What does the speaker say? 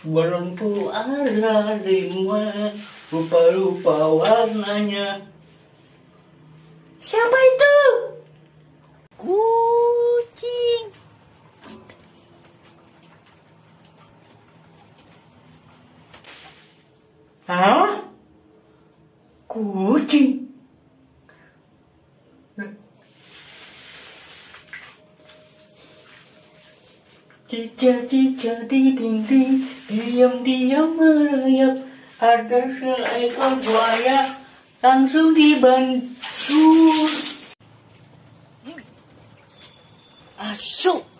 Beruntung ada lima rupa-rupa warnanya. Siapa itu? Kucing. Hah? Kucing? Cica-cica di dinding, diam-diam merayap. Ada seekor buaya, langsung dibantu. Asyuk.